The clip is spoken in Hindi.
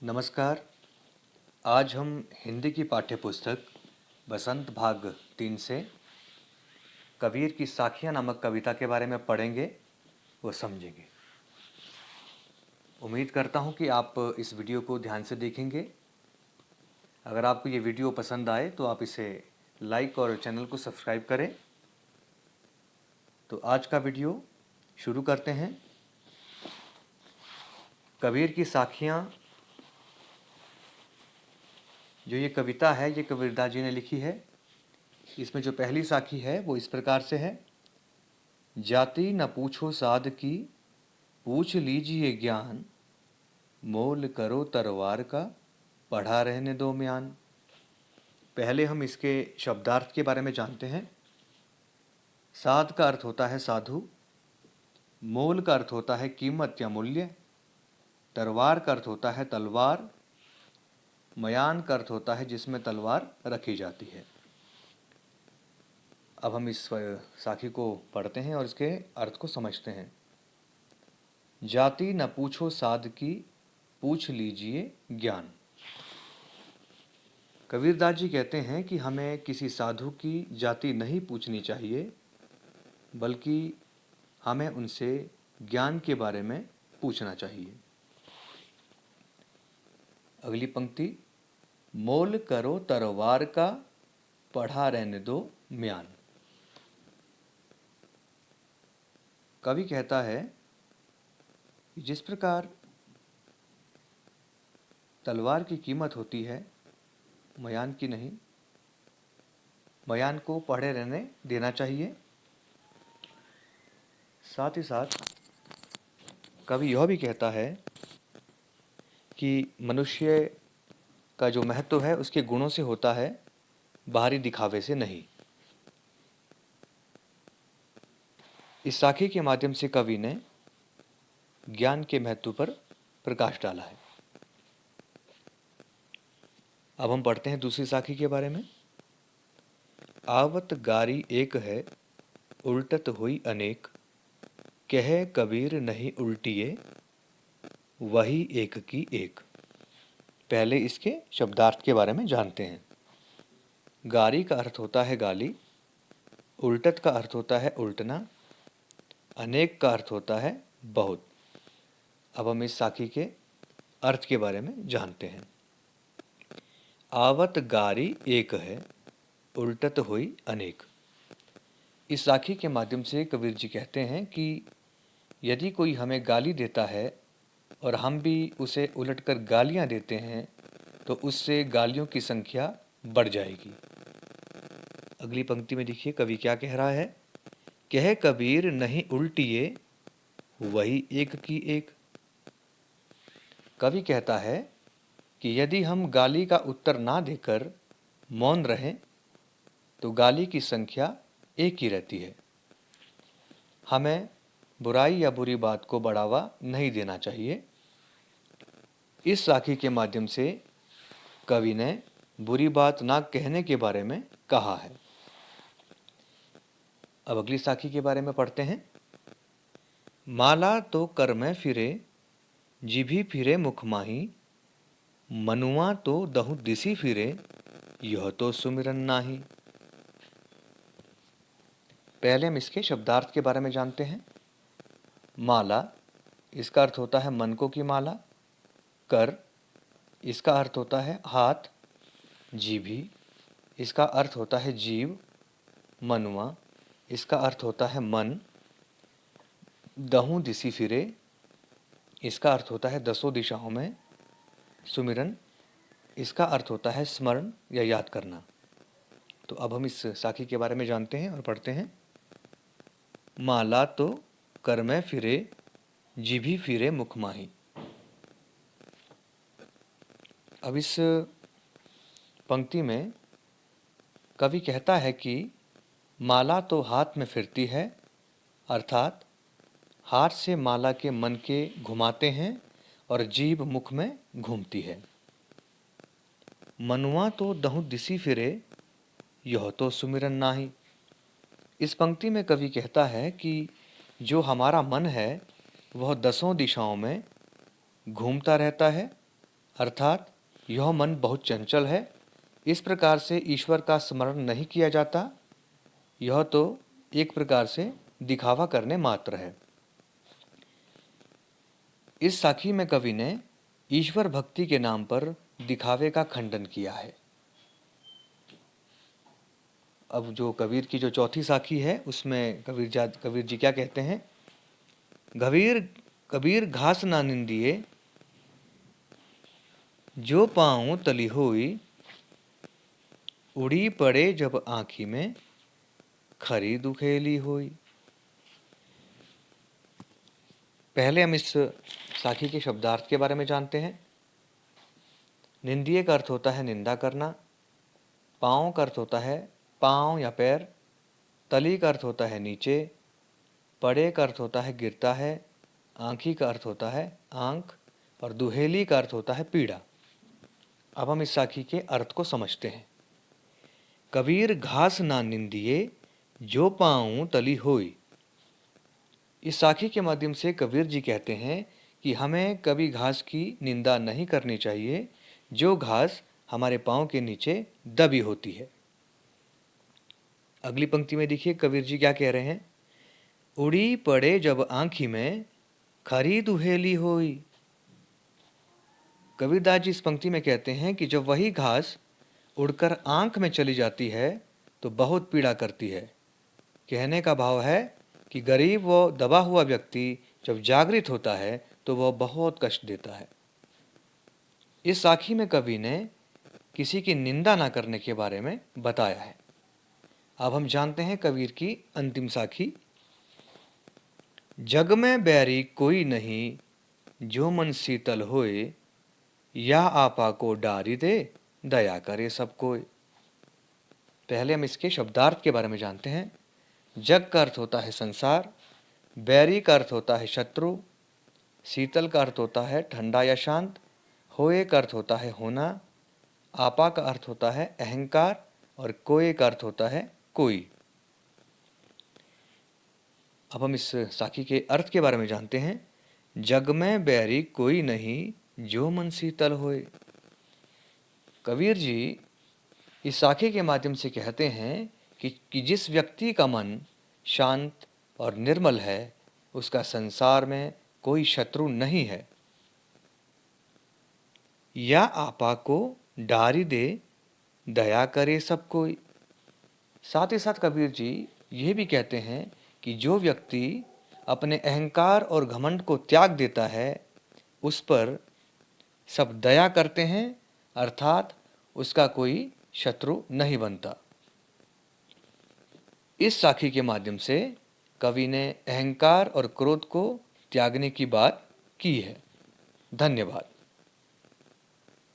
नमस्कार। आज हम हिंदी की पाठ्यपुस्तक बसंत भाग 3 से कबीर की साखियाँ नामक कविता के बारे में पढ़ेंगे व समझेंगे। उम्मीद करता हूँ कि आप इस वीडियो को ध्यान से देखेंगे। अगर आपको ये वीडियो पसंद आए तो आप इसे लाइक और चैनल को सब्सक्राइब करें। तो आज का वीडियो शुरू करते हैं। कबीर की साखियाँ, जो ये कविता है, ये कबीरदास जी ने लिखी है। इसमें जो पहली साखी है वो इस प्रकार से है। जाति न पूछो साध की, पूछ लीजिए ज्ञान। मोल करो तलवार का, पढ़ा रहने दो म्यान। पहले हम इसके शब्दार्थ के बारे में जानते हैं। साध का अर्थ होता है साधु, मोल का अर्थ होता है कीमत या मूल्य, तलवार का अर्थ होता है तलवार, मयान का अर्थ होता है जिसमें तलवार रखी जाती है। अब हम इस साखी को पढ़ते हैं और इसके अर्थ को समझते हैं। जाति न पूछो साध की, पूछ लीजिए ज्ञान। कबीरदास जी कहते हैं कि हमें किसी साधु की जाति नहीं पूछनी चाहिए, बल्कि हमें उनसे ज्ञान के बारे में पूछना चाहिए। अगली पंक्ति, मोल करो तलवार का, पढ़ा रहने दो म्यान। कवि कहता है कि जिस प्रकार तलवार की कीमत होती है, मयान की नहीं, मयान को पढ़े रहने देना चाहिए। साथ ही साथ कवि यह भी कहता है कि मनुष्य का जो महत्व है उसके गुणों से होता है, बाहरी दिखावे से नहीं। इस साखी के माध्यम से कवि ने ज्ञान के महत्व पर प्रकाश डाला है। अब हम पढ़ते हैं दूसरी साखी के बारे में। आवत गारी एक है, उल्टत हुई अनेक। कहे कबीर नहीं उल्टिए, वही एक की एक। पहले इसके शब्दार्थ के बारे में जानते हैं। गारी का अर्थ होता है गाली, उल्टत का अर्थ होता है उल्टना, अनेक का अर्थ होता है बहुत। अब हम इस साखी के अर्थ के बारे में जानते हैं। आवत गारी एक है, उल्टत हुई अनेक। इस साखी के माध्यम से कबीर जी कहते हैं कि यदि कोई हमें गाली देता है और हम भी उसे उलटकर गालियां देते हैं तो उससे गालियों की संख्या बढ़ जाएगी। अगली पंक्ति में देखिए कवि क्या कह रहा है। कह कबीर नहीं उल्टिए, वही एक की एक। कवि कहता है कि यदि हम गाली का उत्तर ना देकर मौन रहें तो गाली की संख्या एक ही रहती है। हमें बुराई या बुरी बात को बढ़ावा नहीं देना चाहिए। इस साखी के माध्यम से कवि ने बुरी बात ना कहने के बारे में कहा है। अब अगली साखी के बारे में पढ़ते हैं। माला तो कर में फिरे, जिभी फिरे मुख माही। मनुआ तो दहु दिसी फिरे, यह तो सुमिरन नाही। पहले हम इसके शब्दार्थ के बारे में जानते हैं। माला, इसका अर्थ होता है मनकों की माला। कर, इसका अर्थ होता है हाथ। जीभी, इसका अर्थ होता है जीव। मनुआ, इसका अर्थ होता है मन। दहु दिसी फिरे, इसका अर्थ होता है दसों दिशाओं में। सुमिरन, इसका अर्थ होता है स्मरण या याद करना। तो अब हम इस साखी के बारे में जानते हैं और पढ़ते हैं। माला तो कर में फिरे, जिभी फिरे मुख माही। अब इस पंक्ति में कवि कहता है कि माला तो हाथ में फिरती है, अर्थात हाथ से माला के मन के घुमाते हैं और जीभ मुख में घूमती है। मनुआ तो दहु दिसी फिरे, यह तो सुमिरन नाही। इस पंक्ति में कवि कहता है कि जो हमारा मन है वह दसों दिशाओं में घूमता रहता है अर्थात यह मन बहुत चंचल है, इस प्रकार से ईश्वर का स्मरण नहीं किया जाता, यह तो एक प्रकार से दिखावा करने मात्र है। इस साखी में कवि ने ईश्वर भक्ति के नाम पर दिखावे का खंडन किया है। अब जो कबीर की जो चौथी साखी है उसमें कबीर जी क्या कहते हैं? कबीर घास ना निंदिए, जो पाँव तली होई, उड़ी पड़े जब आँखी में, खरी दुखेली होई। पहले हम इस साखी के शब्दार्थ के बारे में जानते हैं। निंदिए का अर्थ होता है निंदा करना, पाँव का अर्थ होता है पाँव या पैर, तली का अर्थ होता है नीचे, पड़े का अर्थ होता है गिरता है, आँखी का अर्थ होता है आँख, और दुहेली का अर्थ होता है पीड़ा। अब हम इस साखी के अर्थ को समझते हैं। कबीर घास ना निंदिए, जो पाँव तली होई। इस साखी के माध्यम से कबीर जी कहते हैं कि हमें कभी घास की निंदा नहीं करनी चाहिए, जो घास हमारे पाँव के नीचे दबी होती है। अगली पंक्ति में देखिए कबीर जी क्या कह रहे हैं? उड़ी पड़े जब आँखी में, खरी दुहेली होई। कबीरदास जी इस पंक्ति में कहते हैं कि जब वही घास उड़कर आँख में चली जाती है तो बहुत पीड़ा करती है। कहने का भाव है कि गरीब व दबा हुआ व्यक्ति जब जागृत होता है तो वह बहुत कष्ट देता है। इस साखी में कवि ने किसी की निंदा ना करने के बारे में बताया है। अब हम जानते हैं कबीर की अंतिम साखी। जग में बैरी कोई नहीं, जो मन शीतल होए, या आपा को डारी दे, दया करे सब कोई। पहले हम इसके शब्दार्थ के बारे में जानते हैं। जग का अर्थ होता है संसार, बैरी का अर्थ होता है शत्रु, शीतल का अर्थ होता है ठंडा या शांत, होए का अर्थ होता है होना, आपा का अर्थ होता है अहंकार, और कोय का अर्थ होता है कोई। अब हम इस साखी के अर्थ के बारे में जानते हैं। जग में बैरी कोई नहीं, जो मन शीतल होए। कबीर जी इस साखी के माध्यम से कहते हैं कि जिस व्यक्ति का मन शांत और निर्मल है, उसका संसार में कोई शत्रु नहीं है। या आपा को डारी दे, दया करे सब कोई। साथ ही साथ कबीर जी ये भी कहते हैं कि जो व्यक्ति अपने अहंकार और घमंड को त्याग देता है, उस पर सब दया करते हैं, अर्थात उसका कोई शत्रु नहीं बनता। इस साखी के माध्यम से कवि ने अहंकार और क्रोध को त्यागने की बात की है। धन्यवाद।